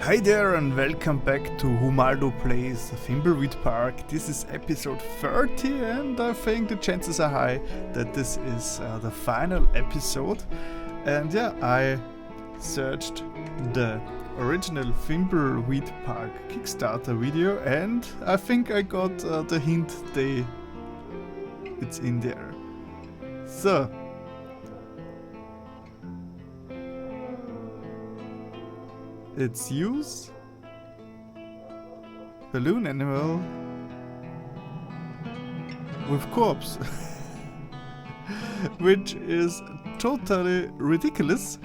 Hi there and welcome back to Humaldo Plays Thimbleweed Park. This is episode 30 and I think the chances are high that this is the final episode. And yeah, I searched the original Thimbleweed Park Kickstarter video and I think I got the hint it's in there. So, it's use balloon animal with corpse, which is totally ridiculous.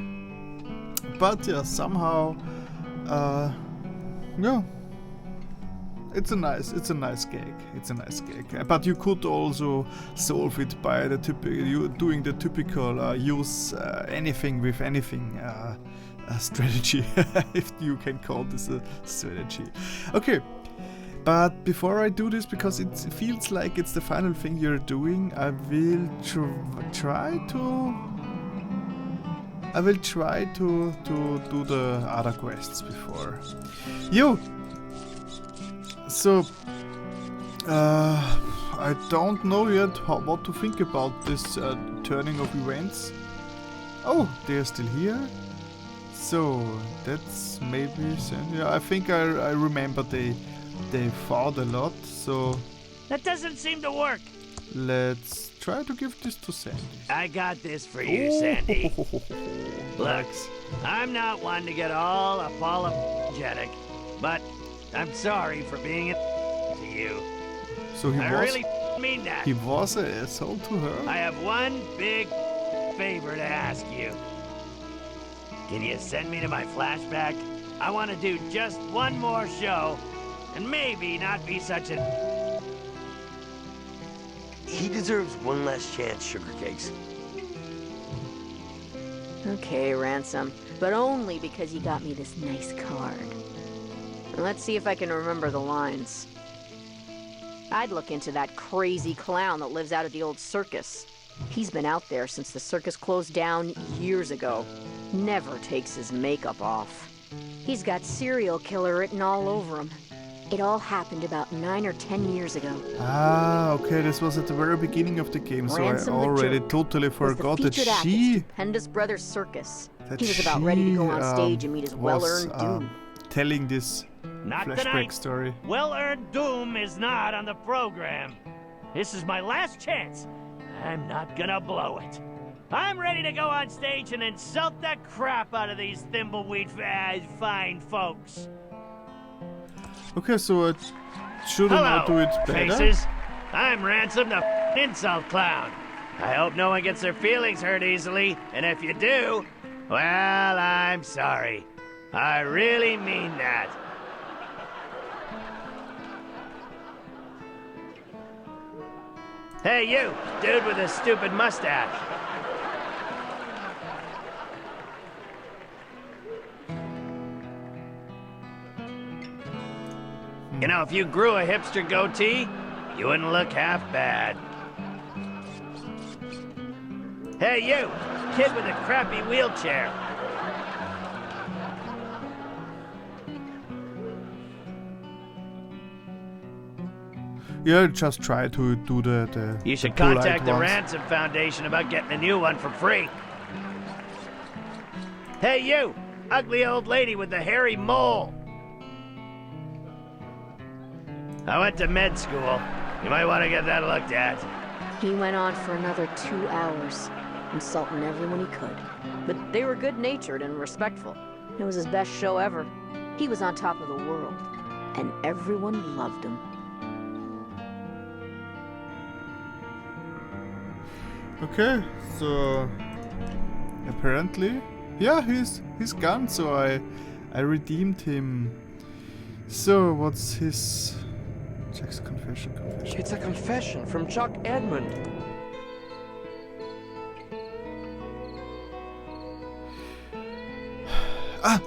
But yeah, somehow, yeah, it's a nice gag. It's a nice gag. But you could also solve it by doing the typical use anything with anything. Strategy, if you can call this a strategy. Okay, but before I do this, because it feels like it's the final thing you're doing, I will try to do the other quests before you. So I don't know yet what to think about this turning of events. Oh, they're still here. So that's maybe, yeah, I think I remember they fought a lot, so that doesn't seem to work. Let's try to give this to Sandy. I got this for you, Sandy. Look, I'm not one to get all apologetic, but I'm sorry for being to you. So I really mean that. He was an asshole to her. I have one big favor to ask you. Can you send me to my flashback? I want to do just one more show, and maybe not be such a... He deserves one last chance, Sugar Cakes. Okay, Ransom, but only because you got me this nice card. Let's see if I can remember the lines. I'd look into that crazy clown that lives out at the old circus. He's been out there since the circus closed down years ago. Never takes his makeup off. He's got serial killer written all over him. It all happened about 9 or 10 years ago. Ah, okay, this was at the very beginning of the game, Ransom so I already totally forgot that she... Stupendous Brothers Circus. He was about ready to go on stage and meet his well-earned doom. Telling this not flashback tonight. Story. Well-earned doom is not on the program. This is my last chance. I'm not gonna blow it. I'm ready to go on stage and insult the crap out of these Thimbleweed fine folks. Okay, so I shouldn't I do it better? Faces. I'm Ransom, the insult clown. I hope no one gets their feelings hurt easily, and if you do, well, I'm sorry. I really mean that. Hey, you, dude with a stupid mustache. You know, if you grew a hipster goatee, you wouldn't look half bad. Hey, you! Kid with a crappy wheelchair. Yeah, just try to do the You should the polite contact the ones. Ransom Foundation about getting a new one for free. Hey, you! Ugly old lady with the hairy mole. I went to med school. You might want to get that looked at. He went on for another 2 hours, insulting everyone he could. But they were good-natured and respectful. It was his best show ever. He was on top of the world, and everyone loved him. Okay, so apparently, yeah, he's gone. So I redeemed him. So what's his? Jack's confession. It's a confession from Chuck Edmund.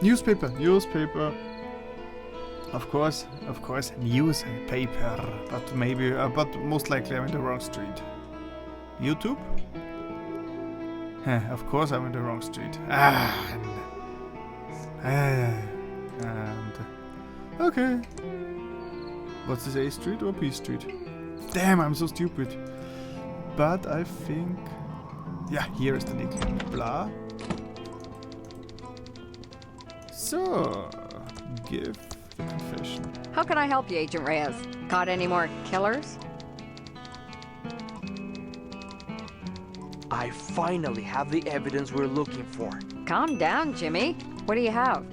Newspaper. Of course, newspaper. But maybe, but most likely I'm in the wrong street. YouTube? Of course I'm in the wrong street. Okay. What's this, A Street or B Street? Damn, I'm so stupid. But I think... Yeah, here is the nickel. Blah. So... Give the confession. How can I help you, Agent Reyes? Caught any more killers? I finally have the evidence we're looking for. Calm down, Jimmy. What do you have?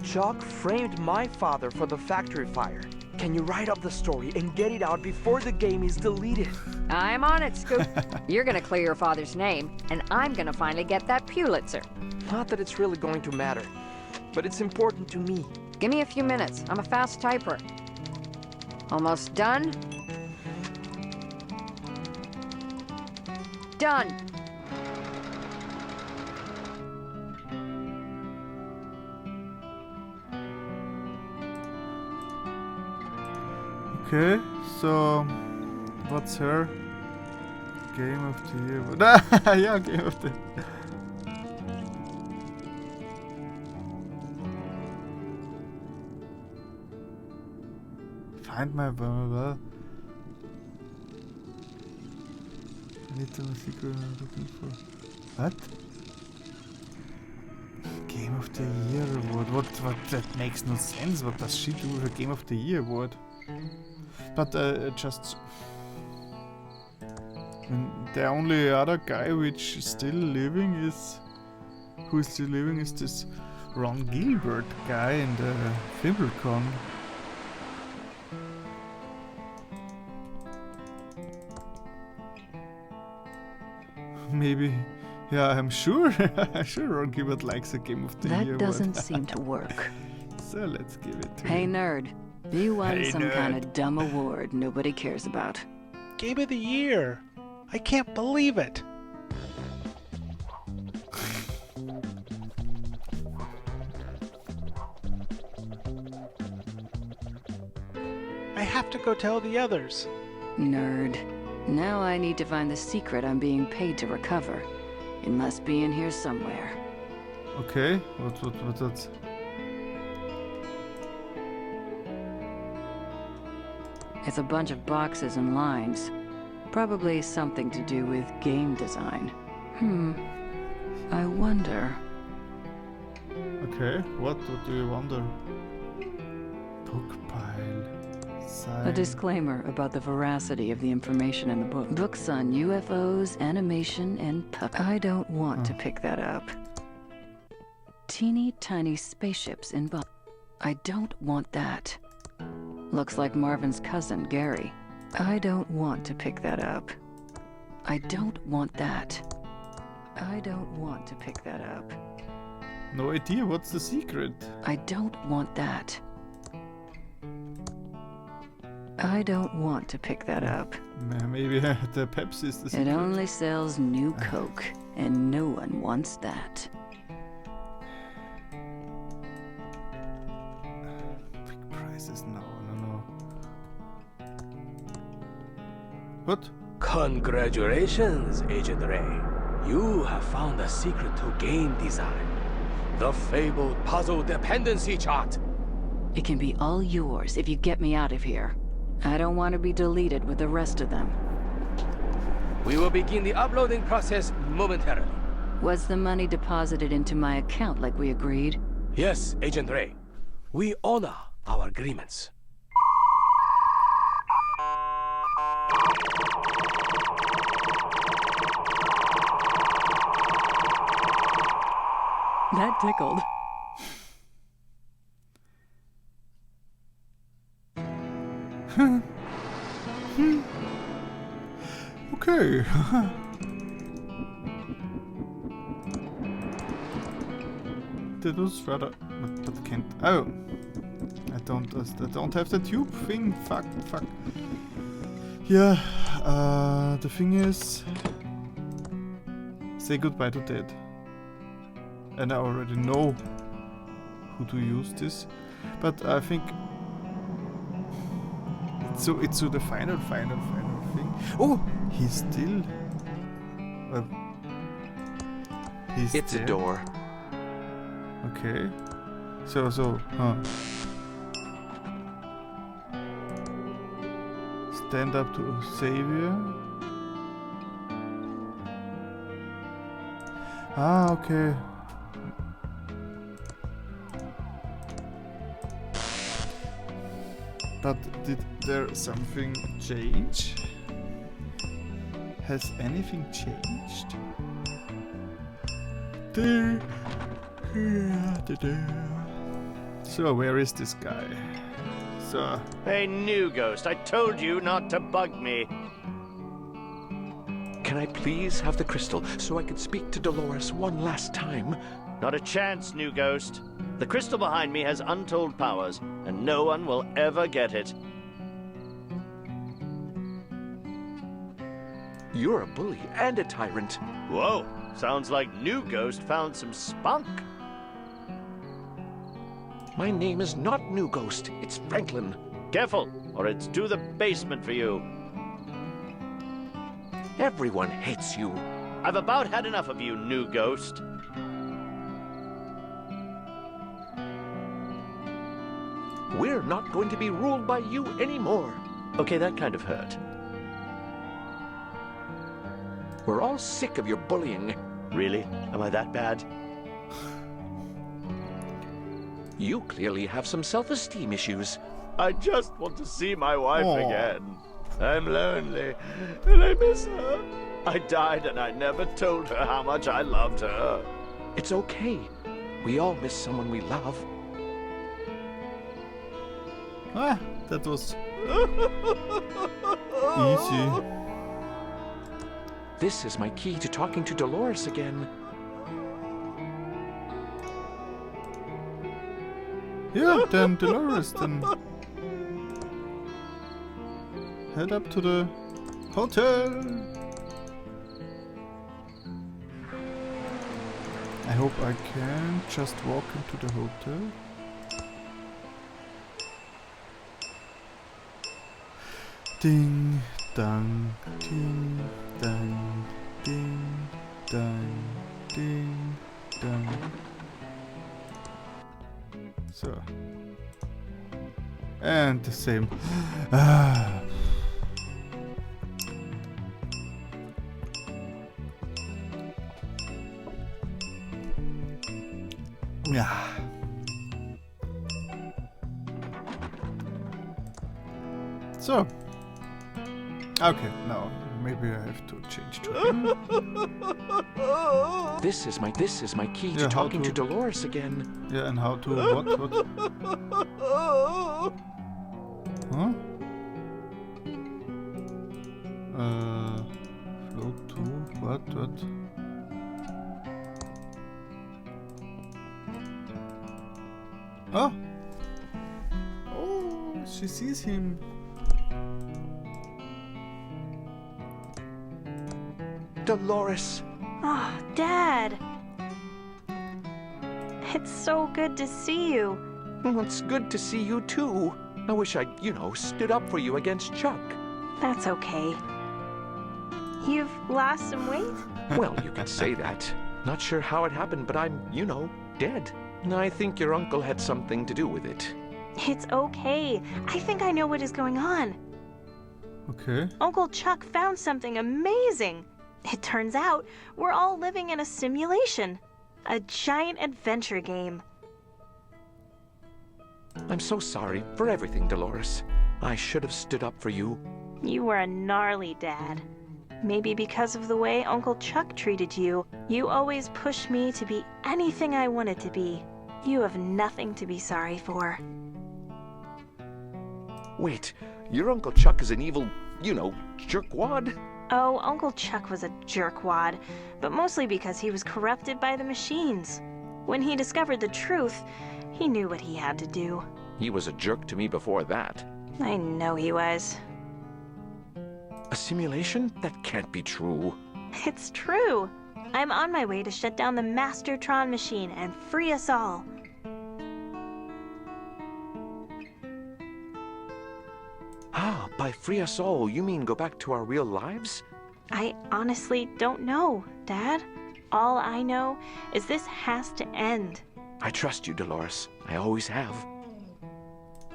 Chuck framed my father for the factory fire. Can you write up the story and get it out before the game is deleted? I'm on it, Scoop. You're gonna clear your father's name, and I'm gonna finally get that Pulitzer. Not that it's really going to matter, but it's important to me. Give me a few minutes. I'm a fast typer. Almost done? Done. Okay, so... What's her? Game of the year. Yeah, game of the... Find my blah blah blah. I need to know the secret I'm looking for. What? Game of the Year award. What? That makes no sense. What does she do with a Game of the Year award? But just... the only other guy which is still living is... Who is still living is this Ron Gilbert guy in the Thimblecon. Maybe... Yeah, I'm sure. I'm sure Ron Gilbert likes a Game of the Year That award. doesn't seem to work. So let's give it to Hey, him. nerd. You won Hey, some nerd. kind of dumb award nobody cares about. Game of the Year. I can't believe it. I have to go tell the others. Nerd. Now I need to find the secret I'm being paid to recover. It must be in here somewhere. Okay, what's that? It's a bunch of boxes and lines. Probably something to do with game design. I wonder... Okay, what do you wonder? Book pile. A Sign. disclaimer about the veracity of the information in the book. Books on UFOs, animation, and I don't want to pick that up. Teeny tiny spaceships in I don't want that. Looks like Marvin's cousin, Gary. I don't want to pick that up. I don't want that. I don't want to pick that up. No idea, what's the secret? I don't want that. I don't want to pick that up. Maybe the Pepsi is the It secret. only sells new Coke, and no one wants that. Big prices, no. What? Congratulations, Agent Ray. You have found the secret to game design. The fabled puzzle dependency chart. It can be all yours if you get me out of here. I don't want to be deleted with the rest of them. We will begin the uploading process momentarily. Was the money deposited into my account like we agreed? Yes, Agent Ray. We honor our agreements. That tickled. Okay. That was rather... But I can't... Oh! I don't have the tube thing. Fuck. Yeah, the thing is... Say goodbye to Dad. And I already know who to use this. But I think... It's so the final thing. Oh! He's still... he's It's there. a door. Okay. So, huh. Stand up to Savior. Ah, okay. But did there something change? Has anything changed? So, where is this guy? So. Hey, new ghost, I told you not to bug me. Can I please have the crystal so I can speak to Dolores one last time? Not a chance, new ghost. The crystal behind me has untold powers, and no one will ever get it. You're a bully and a tyrant. Whoa, sounds like new ghost found some spunk. My name is not New Ghost, it's Franklin. Careful, or it's to the basement for you. Everyone hates you. I've about had enough of you, new ghost. We're not going to be ruled by you anymore. Okay, that kind of hurt. We're all sick of your bullying. Really? Am I that bad? You clearly have some self-esteem issues. I just want to see my wife Aww. again. I'm lonely, and I miss her. I died and I never told her how much I loved her. It's okay. We all miss someone we love. Ah, that was easy. This is my key to talking to Dolores again. Yeah, then Dolores, then head up to the hotel. I hope I can just walk into the hotel. Ding dang, ding dang, ding dang, ding dang. So. And the same. Ah. Yeah. So. Okay, now maybe I have to change to him. This is my key to Yeah, how talking to to- Dolores again. Yeah, and how to what? Huh? Float to what? Oh! Oh, she sees him. Dolores. Oh, Dad. It's so good to see you. Well, it's good to see you too. I wish I'd, stood up for you against Chuck. That's okay. You've lost some weight? Well, you could say that. Not sure how it happened, but I'm, dead. I think your uncle had something to do with it. It's okay. I think I know what is going on. Okay. Uncle Chuck found something amazing. It turns out we're all living in a simulation. A giant adventure game. I'm so sorry for everything, Dolores. I should have stood up for you. You were a gnarly dad. Maybe because of the way Uncle Chuck treated you, you always pushed me to be anything I wanted to be. You have nothing to be sorry for. Wait, your Uncle Chuck is an evil, jerkwad? Oh, Uncle Chuck was a jerkwad, but mostly because he was corrupted by the machines. When he discovered the truth, he knew what he had to do. He was a jerk to me before that. I know he was. A simulation? That can't be true. It's true. I'm on my way to shut down the Mastertron machine and free us all. Ah, by free us all, you mean go back to our real lives? I honestly don't know, Dad. All I know is this has to end. I trust you, Dolores. I always have.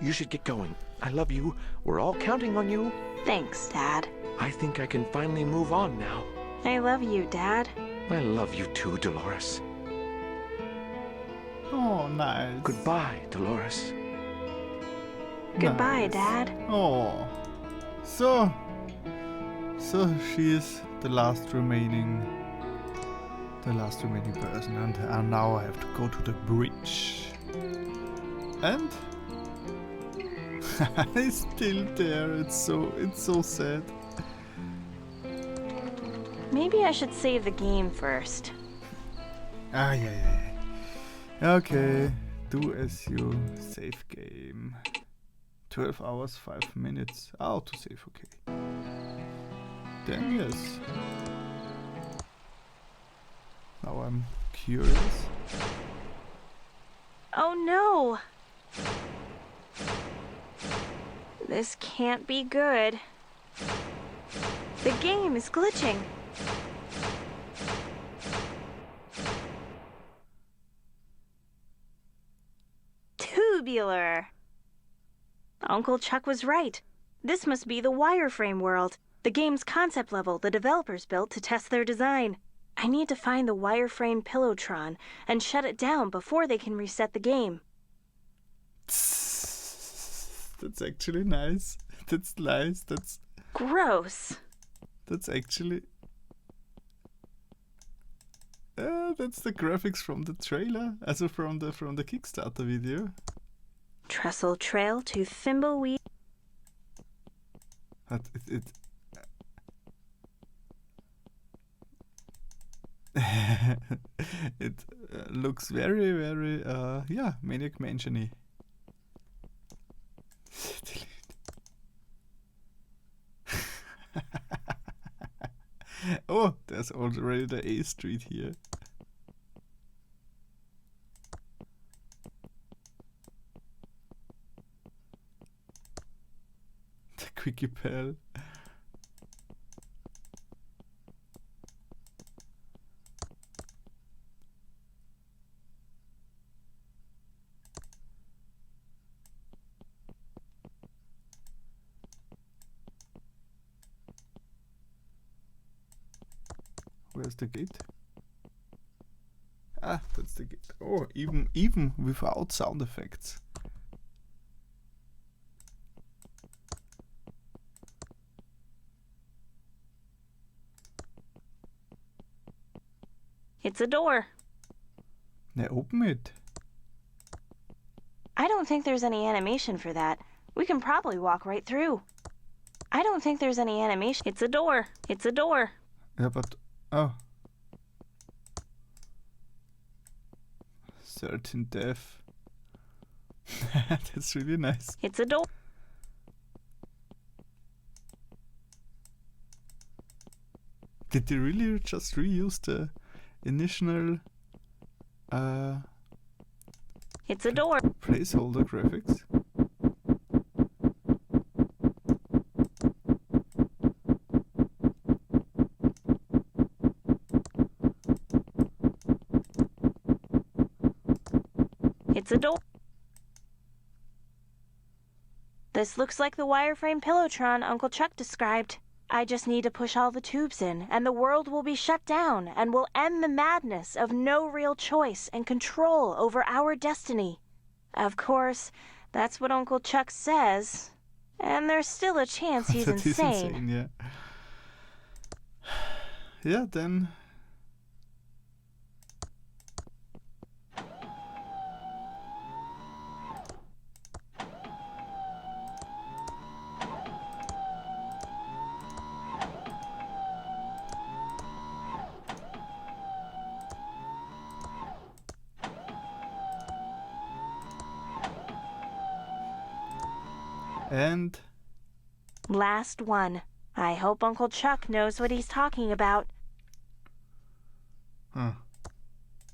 You should get going. I love you. We're all counting on you. Thanks, Dad. I think I can finally move on now. I love you, Dad. I love you too, Dolores. Oh, nice. Goodbye, Dolores. Goodbye, Nice. Dad. Oh. So she is the last remaining person, and now I have to go to the bridge. And he's still there. It's so sad. Maybe I should save the game first. Yeah. Okay, do as you save game. 12 hours, 5 minutes. To save, okay. Then yes. Now I'm curious. Oh no! This can't be good. The game is glitching. Tubular. Uncle Chuck was right. This must be the wireframe world, the game's concept level the developers built to test their design. I need to find the wireframe Pillowtron and shut it down before they can reset the game. That's actually nice. That's nice. That's Gross. actually. That's the graphics from the trailer, also from the Kickstarter video. Trestle Trail to Thimbleweed. But it looks very, very, Maniac Mansion-y. Oh, there's already the A Street here. The Quickie Pal. Where's the gate? That's the gate. Oh, even without sound effects. It's a door. Now open it. I don't think there's any animation for that. We can probably walk right through. I don't think there's any animation. It's a door. It's a door. Yeah, but oh. Certain death. That's really nice. It's a door. Did they really just reuse the initial It's a door. placeholder graphics? It's a door. This looks like the wireframe Pillowtron Uncle Chuck described. I just need to push all the tubes in, and the world will be shut down, and we'll end the madness of no real choice and control over our destiny. Of course, that's what Uncle Chuck says, and there's still a chance he's That is insane. yeah. Yeah, then. And Last one. I hope Uncle Chuck knows what he's talking about.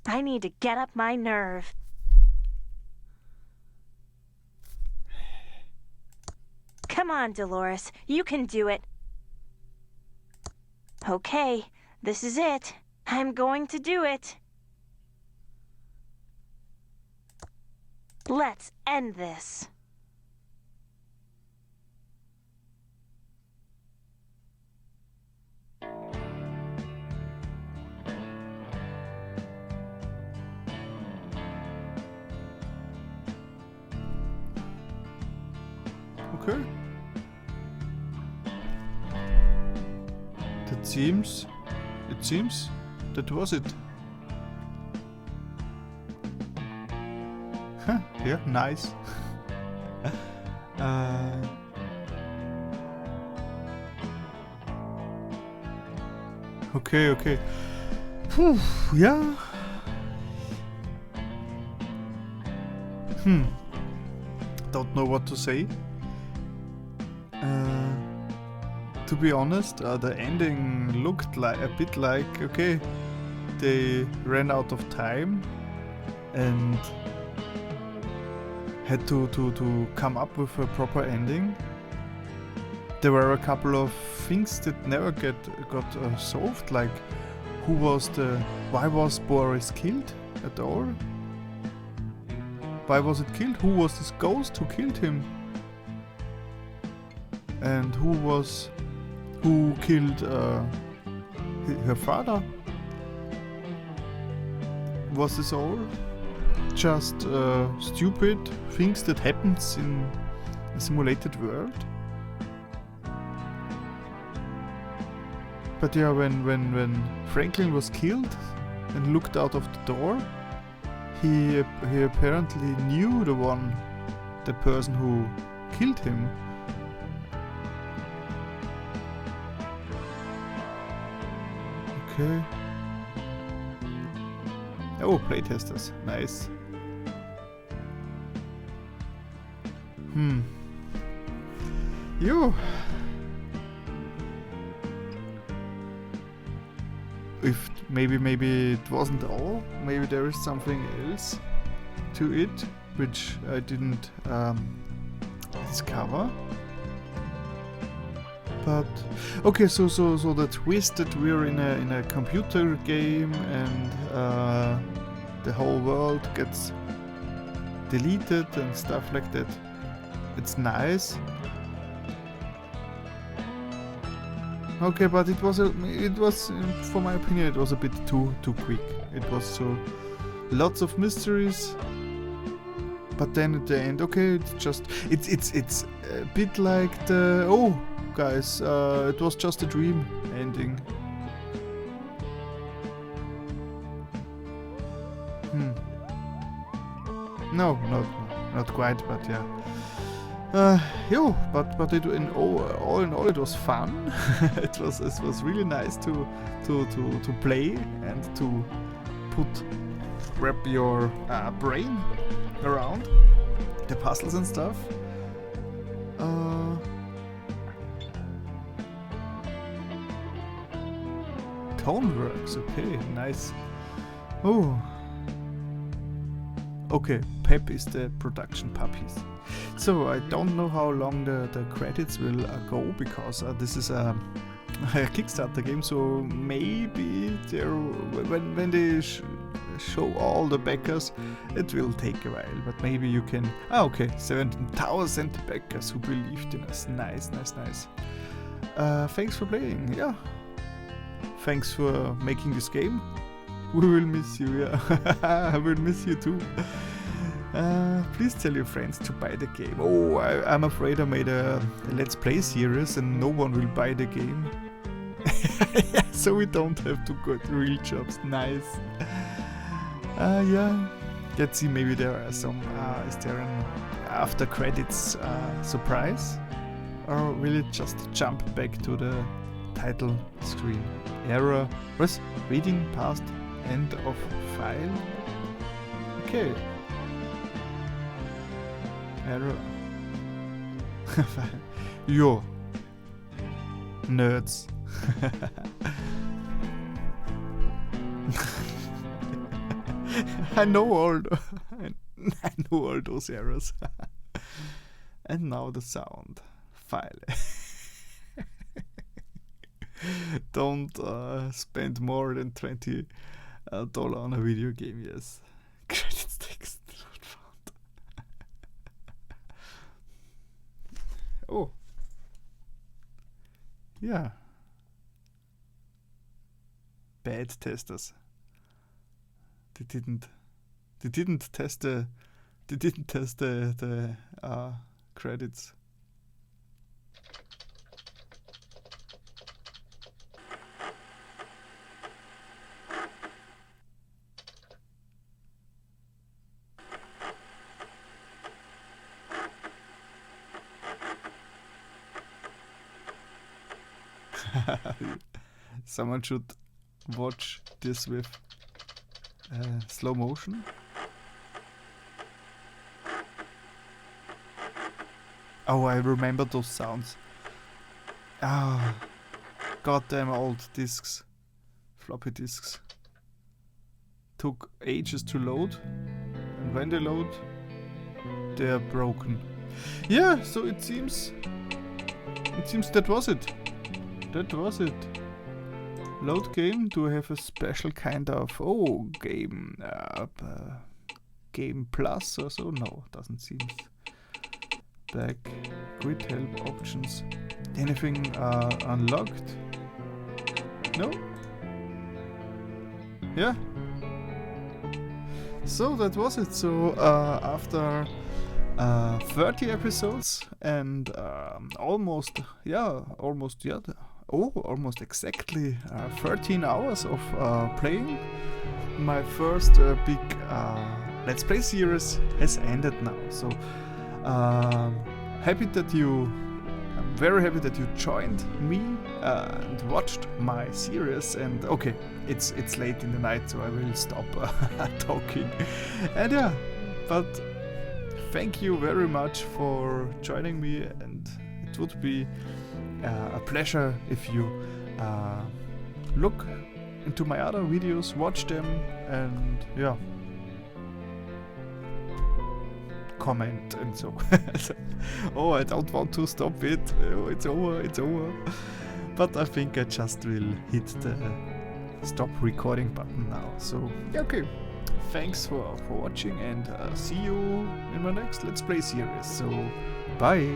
I need to get up my nerve. Come on, Dolores. You can do it. Okay, this is it. I'm going to do it. Let's end this. Okay. It seems that was it. Huh, yeah, nice. Okay. Phew, yeah. Don't know what to say. To be honest, the ending looked like a bit like, okay, they ran out of time and had to come up with a proper ending. There were a couple of things that never got solved, like why was Boris killed at all? Why was it killed? Who was this ghost who killed him? And who killed her father? Was this all just stupid things that happens in a simulated world? But yeah, when Franklin was killed and looked out of the door, he apparently knew the person who killed him. Okay. Oh, playtesters. Nice. Yo. If maybe it wasn't all. Maybe there is something else to it which I didn't discover. But okay, so the twist that we're in a computer game and the whole world gets deleted and stuff like that. It's nice. Okay, but it was for my opinion it was a bit too quick. It was so lots of mysteries. But then at the end, okay, it's a bit like the guys, it was just a dream ending. No, not quite, but yeah. But it all in all it was fun. it was really nice to play and to wrap your brain around the puzzles and stuff. Tone works, okay, nice. Oh. Okay, Pep is the production puppies. So I don't know how long the credits will go, because this is a Kickstarter game, so maybe when they show all the backers, it will take a while, but maybe you can... okay, 17,000 backers who believed in us. Nice. Thanks for playing, yeah. Thanks for making this game. We will miss you, yeah. I will miss you too. Please tell your friends to buy the game. Oh, I'm afraid I made a Let's Play series and no one will buy the game. So we don't have to go to real jobs. Nice. Yeah. Let's see, maybe there are some... is there an after credits surprise? Or will it just jump back to the title screen? Error. Was reading past end of file? Okay. Error. Yo. Nerds. I know all those errors. And now the sound file. Don't spend more than $20 on a video game. Yes. Credits text not found. yeah. Bad testers. They didn't test the credits. Someone should watch this with slow motion. Oh, I remember those sounds. Ah, goddamn old discs, floppy disks. Took ages to load, and when they load, they are broken. Yeah, so it seems that was it. That was it. Load game. Do I have a special kind of game? Game plus or so? No, doesn't seem. Back, grid help options. Anything unlocked? No? Yeah. So that was it. So after 30 episodes and almost exactly 13 hours of playing, my first big Let's Play series has ended now. So I'm very happy that you joined me and watched my series. And okay, it's late in the night, so I will stop talking. And yeah, but thank you very much for joining me, and it would be a pleasure if you look into my other videos, watch them, and yeah, comment and so. Oh, I don't want to stop it. Oh, it's over. But I think I just will hit the stop recording button now. So yeah, okay. Thanks for watching, and see you in my next Let's Play series. So bye.